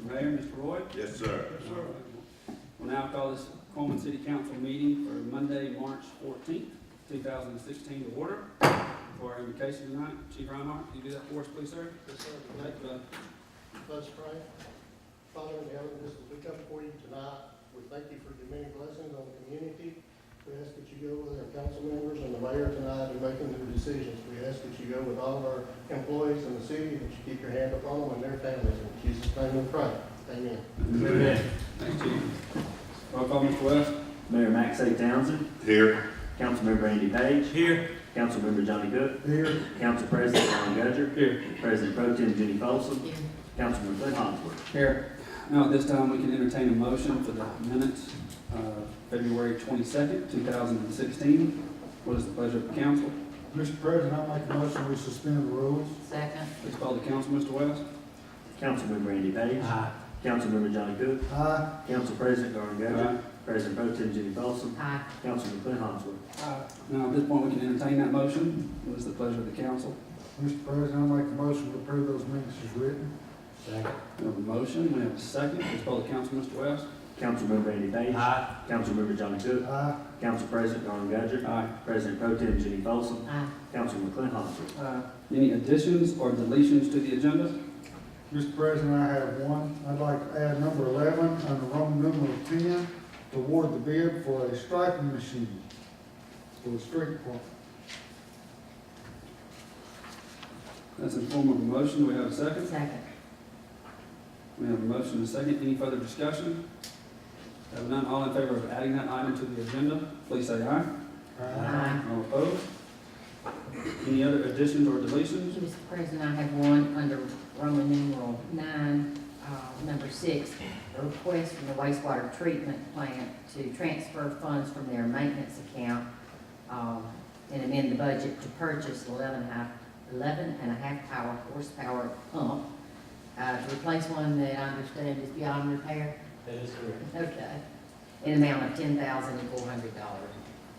Mr. Mayor, Mr. Roy. Yes, sir. Yes, sir. We'll now call this Cullman City Council meeting for Monday, March 14th, 2016 to order. For our invocation tonight, Chief Reinhardt, can you do that for us, please, sir? Yes, sir. Let's pray. Father in heaven, just as we come before you tonight, we thank you for your many blessings on the community. We ask that you go with our council members and the mayor tonight in making their decisions. We ask that you go with all of our employees in the city, that you keep your hand upon them and their families. In Jesus' name we pray. Amen. Amen. Thanks, Chief. Roll call, Mr. West. Mayor Max A. Townsend. Here. Councilmember Andy Page. Here. Councilmember Johnny Cook. Here. Council President Ron Gudger. Here. President Pro Tem Jenny Folsom. Councilman Clint Hollingsworth. Here. Now, at this time, we can entertain a motion for the minutes of February 22nd, 2016. What is the pleasure of the council? Mr. President, I make a motion we suspend the rules. Second. Please call the council, Mr. West. Councilmember Andy Page. Councilmember Johnny Cook. Aye. Council President Ron Gudger. Aye. President Pro Tem Jenny Folsom. Aye. Councilman Clint Hollingsworth. Now, at this point, we can entertain that motion. What is the pleasure of the council? Mr. President, I make a motion to approve those minutes as written. Second. We have a motion, we have a second. Please call the council, Mr. West. Councilmember Andy Page. Councilmember Johnny Cook. Aye. Council President Ron Gudger. Aye. President Pro Tem Jenny Folsom. Aye. Councilman Clint Hollingsworth. Any additions or deletions to the agenda? Mr. President, I have one. I'd like to add number 11 under Roman numeral 10 to award the bid for a striping machine for the street department. That's in form of a motion. Do we have a second? Second. We have a motion and a second. Any further discussion? Have none. All in favor of adding that item to the agenda, please say aye. Aye. All opposed? Any other additions or deletions? Mr. President, I have one under Roman numeral 9, number 6, a request from the wastewater treatment plant to transfer funds from their maintenance account and amend the budget to purchase 11.5 horsepower pump to replace one that I understand is beyond repair. That is correct. Okay. In amount of $10,400.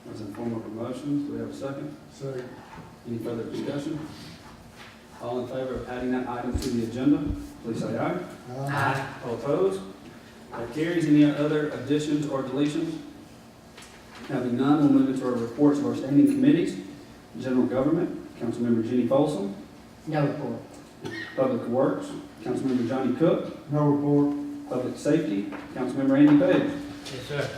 That's in form of a motion. Do we have a second? Second. Any further discussion? All in favor of adding that item to the agenda, please say aye. Aye. All opposed? That carries. Any other additions or deletions? Having none, we'll move into our reports of our standing committees. General Government, Councilmember Jenny Folsom. No report. Public Works, Councilmember Johnny Cook. No report. Public Safety, Councilmember Andy Page. Yes, sir.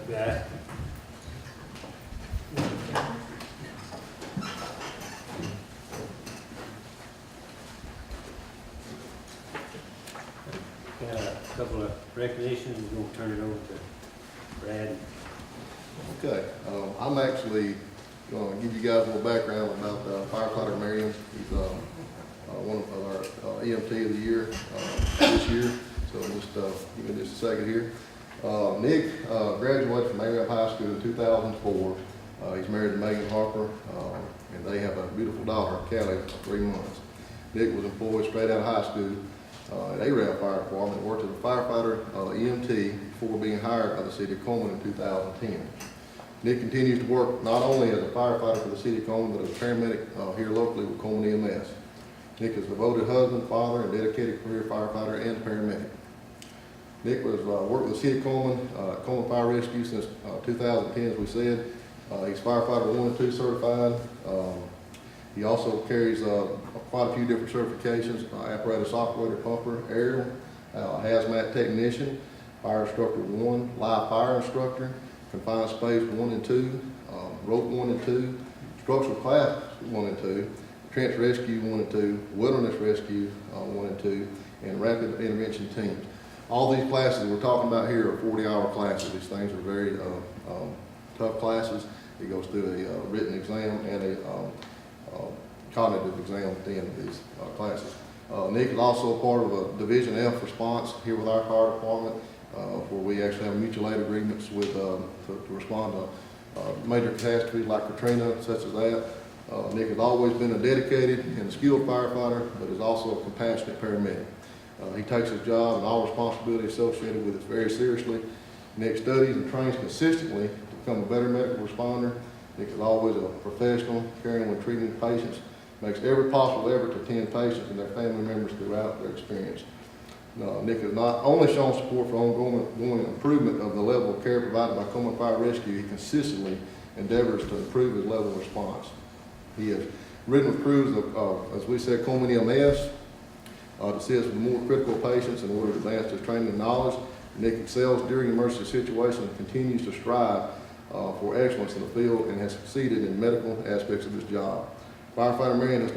Okay. Got a couple of recognitions, we're gonna turn it over to Brad. Okay, I'm actually going to give you guys a little background about firefighter Marion. He's one of our EMT of the year this year. So just give me just a second here. Nick graduated from Marion High School in 2004. He's married to Megan Harper, and they have a beautiful daughter, Callie, of 3 months. Nick was employed straight out of high school at Arab Fire Department, worked as a firefighter EMT before being hired by the city of Cullman in 2010. Nick continues to work not only as a firefighter for the city of Cullman, but as a paramedic here locally with Cullman EMS. Nick is a devoted husband, father, and dedicated career firefighter and paramedic. Nick was worked with the city of Cullman, Cullman Fire Rescue since 2010, as we said. He's firefighter 1 and 2 certified. He also carries quite a few different certifications: apparatus operator, pumper, aerial, hazmat technician, fire instructor 1, live fire instructor, confined space 1 and 2, rope 1 and 2, structural class 1 and 2, trench rescue 1 and 2, wilderness rescue 1 and 2, and rapid intervention teams. All these classes we're talking about here are 40-hour classes. These things are very tough classes. He goes through a written exam and a cognitive exam at the end of these classes. Nick is also a part of a Division F response here with our fire department, where we actually have mutual aid agreements with to respond to major catastrophes like Katrina, such as that. Nick has always been a dedicated and skilled firefighter, but is also a compassionate paramedic. He takes his job and all responsibility associated with it very seriously. Nick studies and trains consistently to become a better medical responder. Nick is always a professional, caring when treating patients, makes every possible effort to attend patients and their family members throughout their experience. Nick has not only shown support for ongoing improvement of the level of care provided by Cullman Fire Rescue, he consistently endeavors to improve his level of response. He has ridden with crews of as we said, Cullman EMS, to assist with more critical patients in order to advance his training and knowledge. Nick excels during emergency situations and continues to strive for excellence in the field and has succeeded in medical aspects of his job. Firefighter Marion was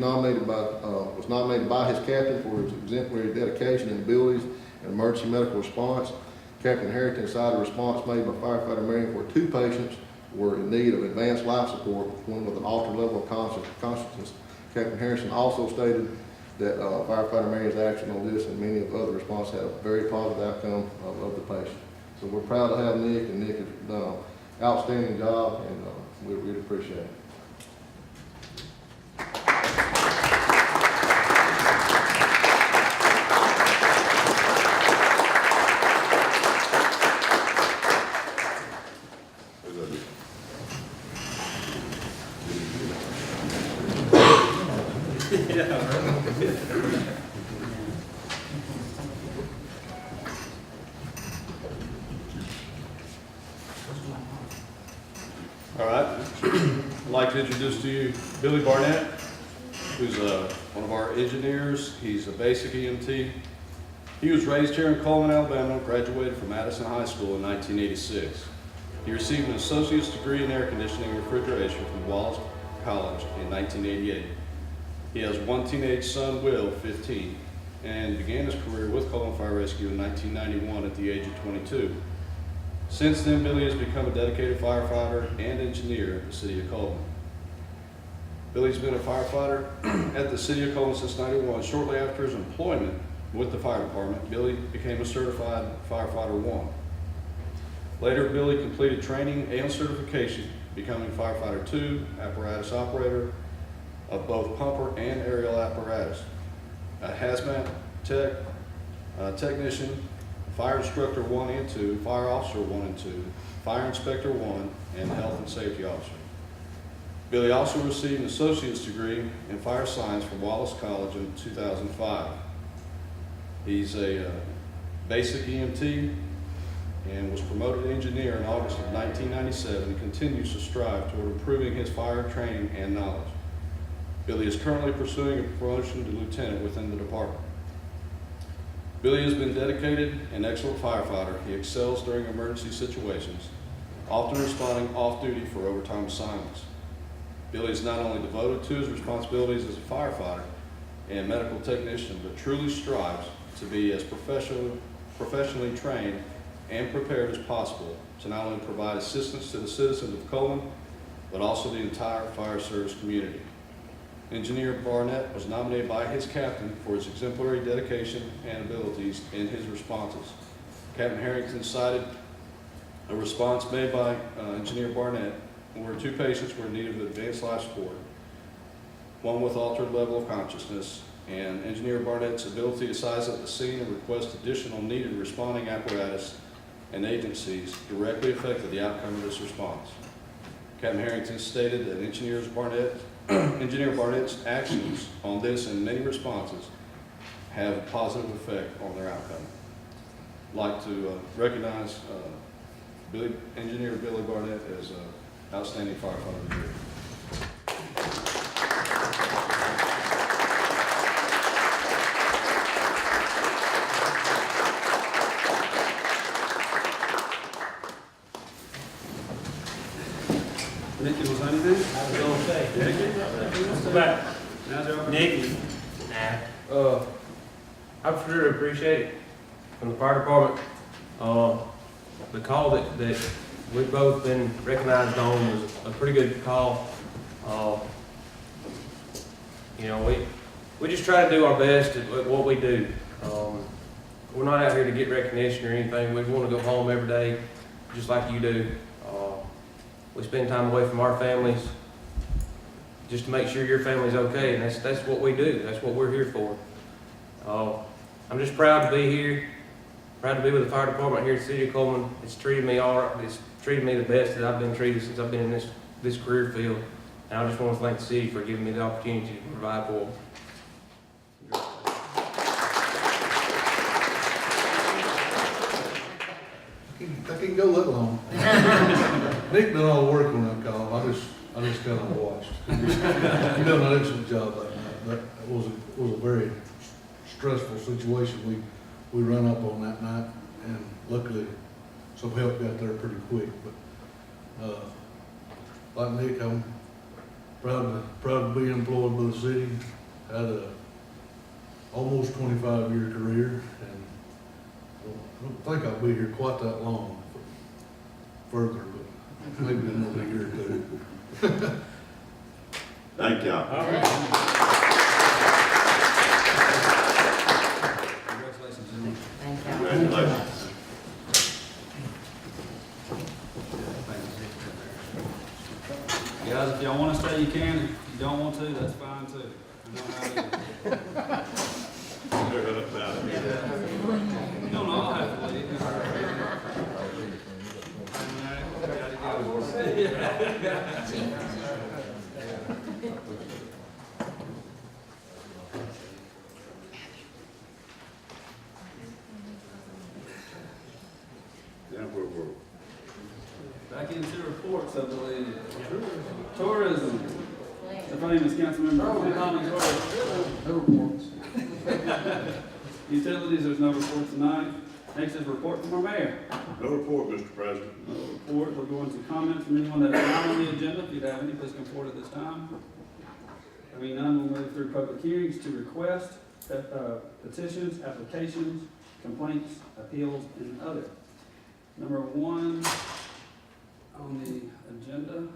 nominated by his captain for his exemplary dedication and abilities in emergency medical response. Captain Harrington cited a response made by Firefighter Marion where 2 patients were in need of advanced life support, one with an altered level of consciousness. Captain Harrison also stated that Firefighter Marion's action on this and many of the other responses had a very positive outcome of the patient. So we're proud to have Nick, and Nick has done an outstanding job, and we really appreciate it. All right, I'd like to introduce to you Billy Barnett, who's one of our engineers. He's a basic EMT. He was raised here in Cullman, Alabama, graduated from Madison High School in 1986. He received an associate's degree in air conditioning and refrigeration from Wallace College in 1988. He has one teenage son, Will, 15, and began his career with Cullman Fire Rescue in 1991 at the age of 22. Since then, Billy has become a dedicated firefighter and engineer at the City of Cullman. Billy's been a firefighter at the City of Cullman since '91. Shortly after his employment with the fire department, Billy became a certified firefighter 1. Later, Billy completed training and certification, becoming firefighter 2, apparatus operator of both pumper and aerial apparatus, a hazmat tech, technician, fire instructor 1 and 2, fire officer 1 and 2, fire inspector 1, and health and safety officer. Billy also received an associate's degree in fire science from Wallace College in 2005. He's a basic EMT and was promoted to engineer in August of 1997 and continues to strive toward improving his fire training and knowledge. Billy is currently pursuing a promotion to lieutenant within the department. Billy has been dedicated and excellent firefighter. He excels during emergency situations, often responding off-duty for overtime assignments. Billy is not only devoted to his responsibilities as a firefighter and medical technician, but truly strives to be as professionally trained and prepared as possible to not only provide assistance to the citizens of Cullman, but also the entire fire service community. Engineer Barnett was nominated by his captain for his exemplary dedication and abilities in his responses. Captain Harrington cited a response made by Engineer Barnett where 2 patients were in need of advanced life support, one with altered level of consciousness, and Engineer Barnett's ability to size up the scene and request additional needed responding apparatus and agencies directly affected the outcome of this response. Captain Harrington stated that Engineer Barnett's actions on this and many responses have a positive effect on their outcome. I'd like to recognize Engineer Billy Barnett as outstanding firefighter of the year. Nikki, was there anything? I was gonna say. Nikki? What's about Now, Joe? Nikki? I sure appreciate it from the fire department. The call that we've both been recognized on was a pretty good call. We just try to do our best at what we do. We're not out here to get recognition or anything. We want to go home every day, just like you do. We spend time away from our families just to make sure your family's okay, and that's what we do. That's what we're here for. I'm just proud to be here, proud to be with the fire department here at the City of Cullman. It's treated me the best that I've been treated since I've been in this this career field. And I just want to thank the city for giving me the opportunity to provide for them. I can't go that long. Nick done all the work on that call, I just kind of watched. He done an excellent job that night. That was a very stressful situation we run up on that night, and luckily some help got there pretty quick. But like Nick, I'm proud to be employed by the city. Had a almost 25-year career, and I don't think I'll be here quite that long further, but maybe another year or two. Thank y'all. Congratulations, gentlemen. Thank you. Congratulations. Guys, if y'all want to stay, you can. If you don't want to, that's fine too. I know how it is. You don't all have to leave. Yeah, we're Back into reports, I believe. Tourism. The famous Councilmember Tommy Torres. No reports. Utilities, there's no report tonight. Next is report from our mayor. no report, Mr. President. No report. We're going to comments from anyone that is not on the agenda. If you have any, please come forward at this time. Having none, we'll move through public hearings to request, petitions, applications, complaints, appeals, and other. Number one on the agenda,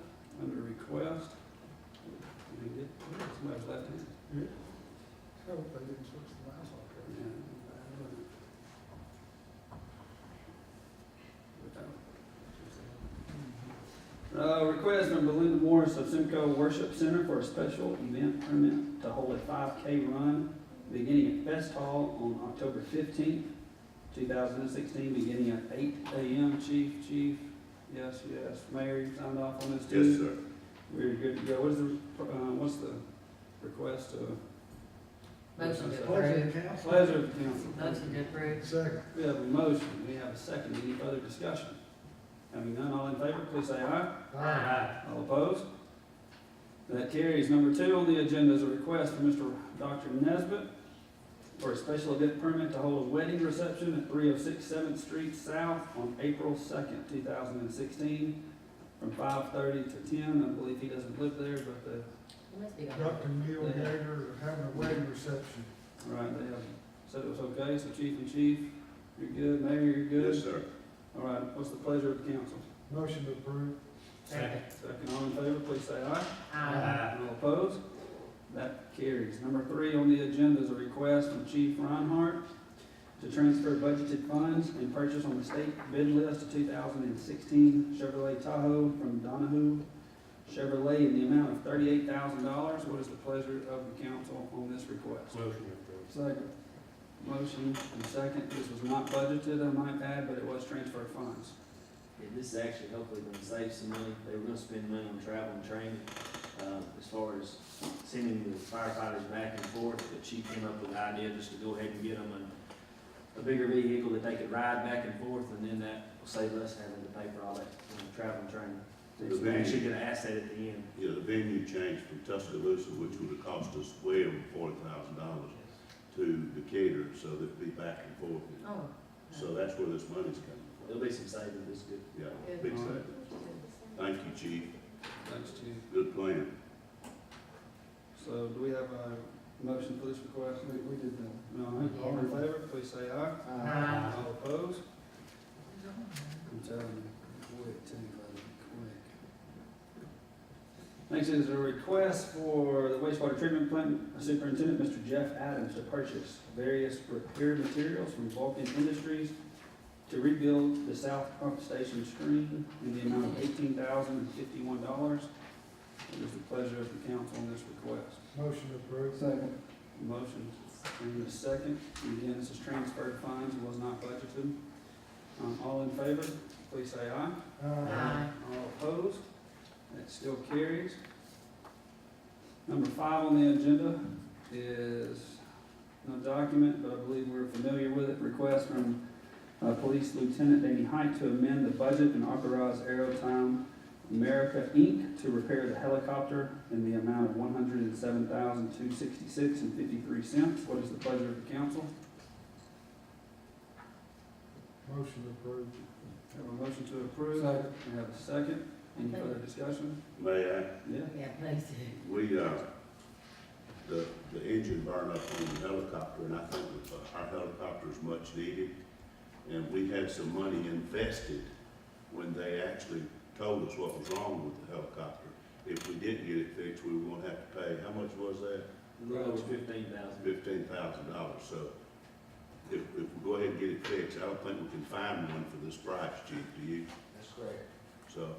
under request. Somebody's left hand. I hope they didn't switch the mouse off there. Request from Belinda Morris of Simcoe Worship Center for a special event permit to hold a 5K run beginning at Fest Hall on October 15th, 2016, beginning at 8 a.m. Chief, yes, Mayor, you signed off on this too? Yes, sir. We're good to go. What's the request? Motion to Pleasure approve. of council. Pleasure of the council. Motion to approve. Second. We have a motion, we have a second, any further discussion? Having none, all in favor, please say aye. Aye. All opposed? That carries. Number two on the agenda is a request from Mr. Dr. Nesbitt for a special event permit to hold a wedding reception at 306 7th Street South on April 2nd, 2016, from 5:30 to 10. I believe he doesn't live there, but It must be gone. Dr. Neil Yeager is having a wedding reception. all right, they have said it was okay, so Chief and Chief, you're good, Mayor, you're good? Yes, sir. All right, what's the pleasure of the council? Motion to approve. Second. Second, all in favor, please say aye. Aye. All opposed? That carries. Number three on the agenda is a request from Chief Reinhardt to transfer budgeted funds and purchase on the state bid list a 2016 Chevrolet Tahoe from Donahue Chevrolet in the amount of $38,000. What is the pleasure of the council on this request? Motion approved. Second. Motion and second. This was not budgeted, I might add, but it was transfer funds. Yeah, this is actually hopefully going to save some money. They were going to spend money on travel and training, as far as sending the firefighters back and forth. The chief came up with the idea just to go ahead and get them a bigger vehicle that they could ride back and forth, and then that will save us having to pay for all that travel and training. So we actually get an asset at the end. Yeah, the venue changed from Tuscaloosa, which would have cost us way over $40,000, to Decatur, so that it'd be back and forth. Oh. So that's where this money's coming from. There'll be some savings. It's good. Yeah, big savings. Thank you, Chief. Thanks, Chief. Good plan. So do we have a motion for this request? We did that. No, all in favor, please say aye. Aye. All opposed? I'm telling you, quick too, buddy, quick. Next is a request for the wastewater treatment plant superintendent, Mr. Jeff Adams, to purchase various repair materials from Vulcan Industries to rebuild the south pump station screen in the amount of $18,051. What is the pleasure of the council on this request? Motion to approve. Second. Motion and a second. And again, this is transferred funds, it was not budgeted. All in favor, please say aye. Aye. All opposed? That still carries. Number 5 on the agenda is no document, but I believe we're familiar with it. Request from Police Lieutenant Danny Height to amend the budget and authorize Aerotime America, Inc. to repair the helicopter in the amount of $107,266.53. What is the pleasure of the council? Motion approved. Have a motion to approve. Second. We have a second. Any further discussion? May I? Yeah. Yeah, please. We, the engine burned up on the helicopter, and I think that our helicopter is much needed. And we had some money invested when they actually told us what was wrong with the helicopter. If we didn't get it fixed, we were gonna have to pay, how much was that? A little over $15,000. $15,000. So if we go ahead and get it fixed, I don't think we can find one for this price, Chief, do you? That's correct. So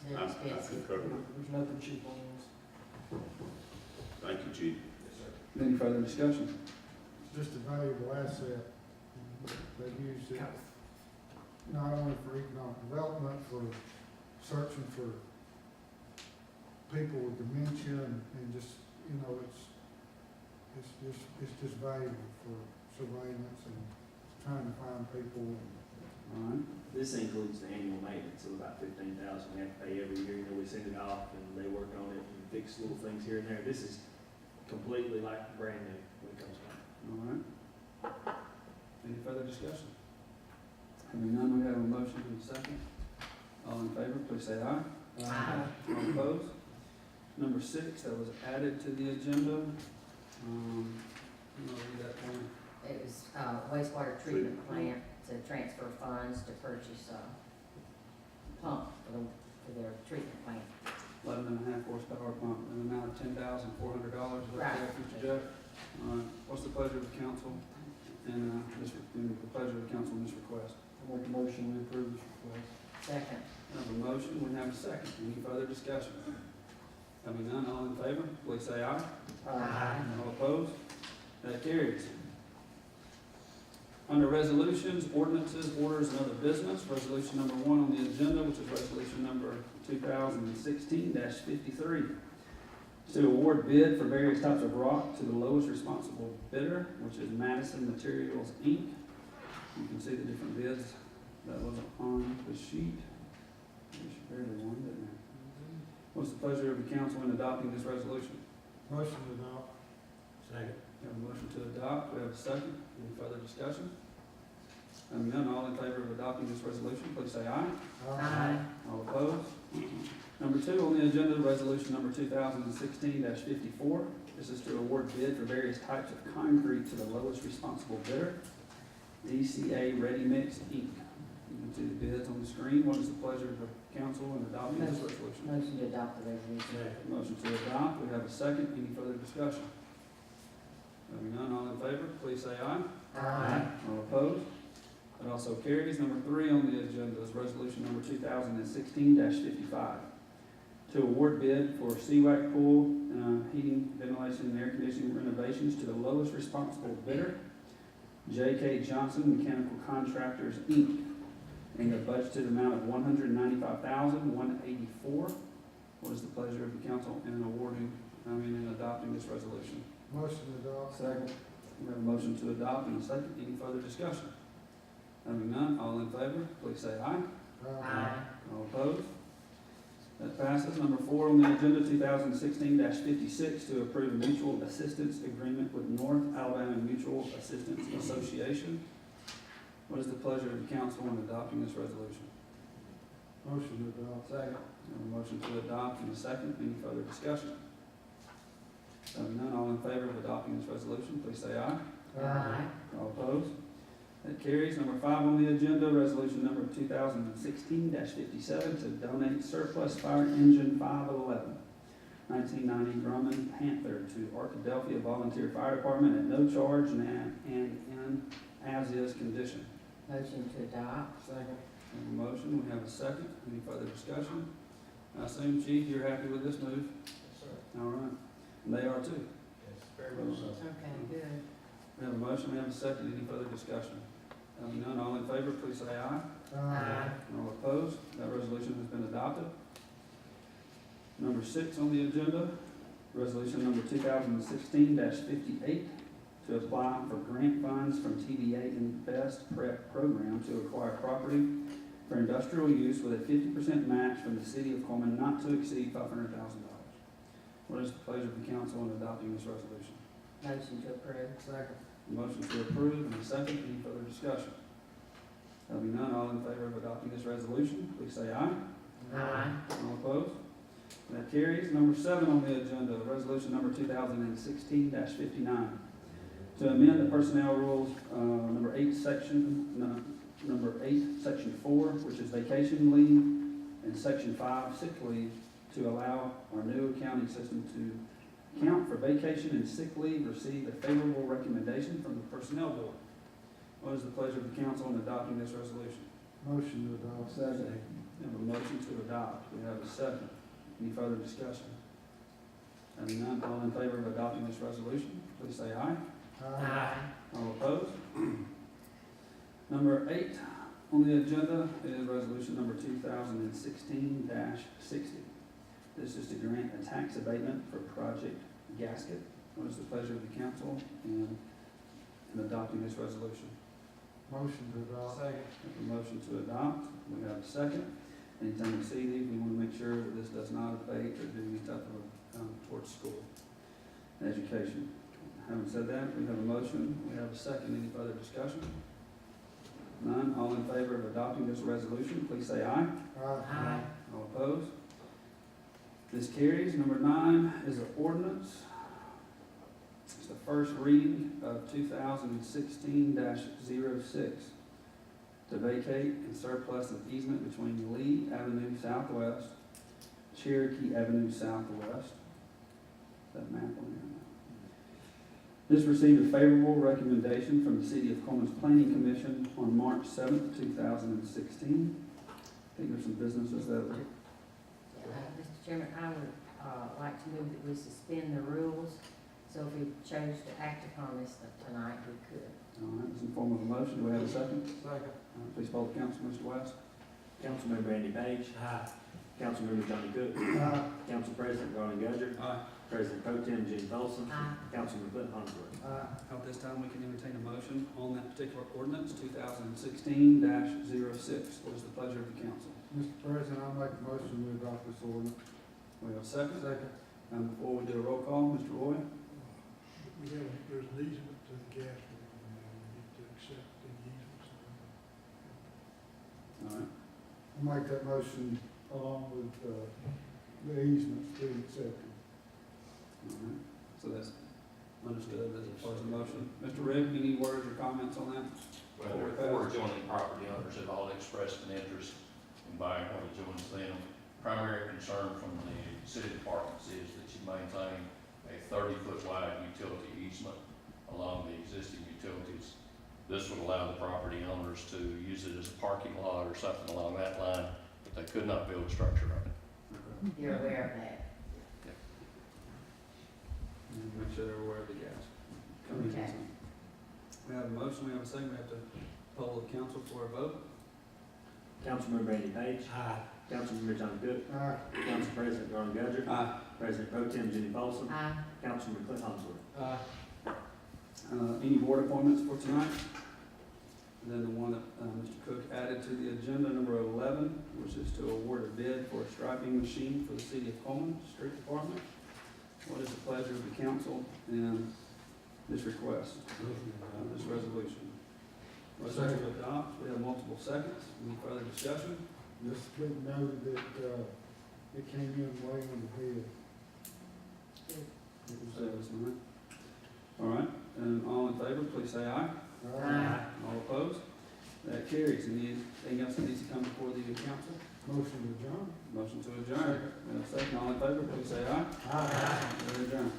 They're I expensive. concur. There's nothing cheap on those. Thank you, Chief. Yes, sir. Any further discussion? Just a valuable asset. They've used it not only for economic development, for searching for people with dementia and just, you know, it's just valuable for surveillance and trying to find people. All right. This includes the annual maintenance of about $15,000 we have to pay every year. You know, we send it off and they work on it and fix little things here and there. This is completely like brand new when it comes to it. All right. Any further discussion? Having none, we have a motion and a second. All in favor, please say aye. Aye. All opposed? Number 6, that was added to the agenda. You know, read that one. It was wastewater treatment plant to transfer funds to purchase a pump for their treatment plant. 11.5 horsepower pump, in the amount of $10,400. Is that Right. correct, Mr. Jeff? All right. What's the pleasure of the council and the pleasure of the council in this request? I make a motion we approve this request. Second. We have a motion, we have a second. Any further discussion? Having none, all in favor, please say aye. Aye. All opposed? That carries. Under resolutions, ordinances, orders, and other business, resolution number 1 on the agenda, which is resolution number 2016-53. To award bid for various types of rock to the lowest responsible bidder, which is Madison Materials, Inc. You can see the different bids that was on the sheet. There's barely one, didn't there? What's the pleasure of the council in adopting this resolution? Motion to adopt. Second. We have a motion to adopt, we have a second. Any further discussion? Having none, all in favor of adopting this resolution, please say aye. Aye. All opposed? Number 2 on the agenda, resolution number 2016-54. This is to award bid for various types of concrete to the lowest responsible bidder, DCA Ready Mix, Inc. You can see the bids on the screen. What is the pleasure of the council in adopting this resolution? Motion to adopt the resolution. Motion to adopt, we have a second. Any further discussion? Having none, all in favor, please say aye. Aye. All opposed? That also carries. Number 3 on the agenda is resolution number 2016-55. To award bid for CWAC pool, heating, ventilation, and air conditioning renovations to the lowest responsible bidder, J.K. Johnson Mechanical Contractors, Inc. in the budgeted amount of $195,184. What is the pleasure of the council in adopting this resolution? Motion to adopt. Second. We have a motion to adopt and a second. Any further discussion? Having none, all in favor, please say aye. Aye. All opposed? That passes. Number 4 on the agenda, 2016-56, to approve a mutual assistance agreement with North Alabama Mutual Assistance Association. What is the pleasure of the council in adopting this resolution? Motion to adopt. Second. We have a motion to adopt and a second. Any further discussion? Having none, all in favor of adopting this resolution, please say aye. Aye. All opposed? That carries. Number 5 on the agenda, resolution number 2016-57, to donate surplus fire engine 511, 1990 Grumman Panther to Arkadelphia Volunteer Fire Department at no charge and in as-is condition. Motion to adopt. Second. We have a motion, we have a second. Any further discussion? I assume, Chief, you're happy with this move? Yes, sir. All right. And they are too. Yes, very much so. Okay, good. We have a motion, we have a second. Any further discussion? Having none, all in favor, please say aye. Aye. All opposed? That resolution has been adopted. Number 6 on the agenda, resolution number 2016-58, to apply for grant funds from TDA Invest Prep Program to acquire property for industrial use with a 50% match from the city of Cullman not to exceed $500,000. What is the pleasure of the council in adopting this resolution? Motion to approve. Second. Motion to approve and a second. Any further discussion? There'll be none. All in favor of adopting this resolution, please say aye. Aye. All opposed? That carries. Number 7 on the agenda, resolution number 2016-59, to amend the personnel rules, number 8, section 4, which is vacation leave, and section 5, sick leave, to allow our new accounting system to account for vacation and sick leave received a favorable recommendation from the personnel board. What is the pleasure of the council in adopting this resolution? Motion to adopt. Second. We have a motion to adopt. We have a second. Any further discussion? Having none, all in favor of adopting this resolution, please say aye. Aye. All opposed? Number 8 on the agenda is resolution number 2016-60. This is to grant a tax abatement for Project Gasket. What is the pleasure of the council in adopting this resolution? Motion to adopt. We have a motion to adopt. We have a second. Anytime we see these, we want to make sure that this does not abate or do any type of towards school and education. Having said that, we have a motion. We have a second. Any further discussion? None. All in favor of adopting this resolution, please say aye. Aye. All opposed? This carries. Number 9 is an ordinance. It's the first reading of 2016-06 to vacate and surplus an easement between Lee Avenue Southwest, Cherokee Avenue Southwest. That map on here. This received a favorable recommendation from the City of Cullman's Planning Commission on March 7th, 2016. I think there's some businesses that were. Mr. Chairman, I would like to move that we suspend the rules, so if we chose to act upon this tonight, we could. All right, it's in form of a motion. Do we have a second? Second. Please poll the council, Mr. West. Councilmember Andy Page. Aye. Councilmember Johnny Cook. Aye. Council President Garland Gudger. Aye. President Pro Tem Jenny Folsom. Aye. Councilman Clint Holmesworth. At this time, we can entertain a motion on that particular ordinance, 2016-06. What is the pleasure of the council? Mr. President, I make a motion to adopt this ordinance. We have a second. Second. And before we do a roll call, Mr. Roy? There's an easement to the gas rig, and we need to accept the easements. All right. I make that motion along with the easements being accepted. All right. So that's understood as a part of the motion. Mr. Rick, any words or comments on that? Well, there are 4 adjoining property owners have all expressed an interest in buying what adjoins them. Primary concern from the city departments is that you maintain a 30-foot wide utility easement along the existing utilities. This would allow the property owners to use it as a parking lot or something along that line, but they could not build a structure on it. You're aware of that? And make sure they're aware of the gas. Okay. We have a motion, we have a second, we have to poll the council for a vote. Councilmember Andy Page. Aye. Councilmember Johnny Cook. Aye. Council President Garland Gudger. Aye. President Pro Tem Jenny Folsom. Aye. Councilman Clint Holmesworth. Aye. Any board appointments for tonight? And then the one that Mr. Cook added to the agenda, number 11, which is to award a bid for a striping machine for the City of Cullman Street Department. What is the pleasure of the council in this request, this resolution? Motion to adopt. We have multiple seconds. Any further discussion? Just be noted that it came in way on the bid. All right, and all in favor, please say aye. Aye. All opposed? That carries. Anything else that needs to come before the council? Motion to adjourn. Motion to adjourn. We have a second. All in favor, please say aye. Aye. We're adjourned.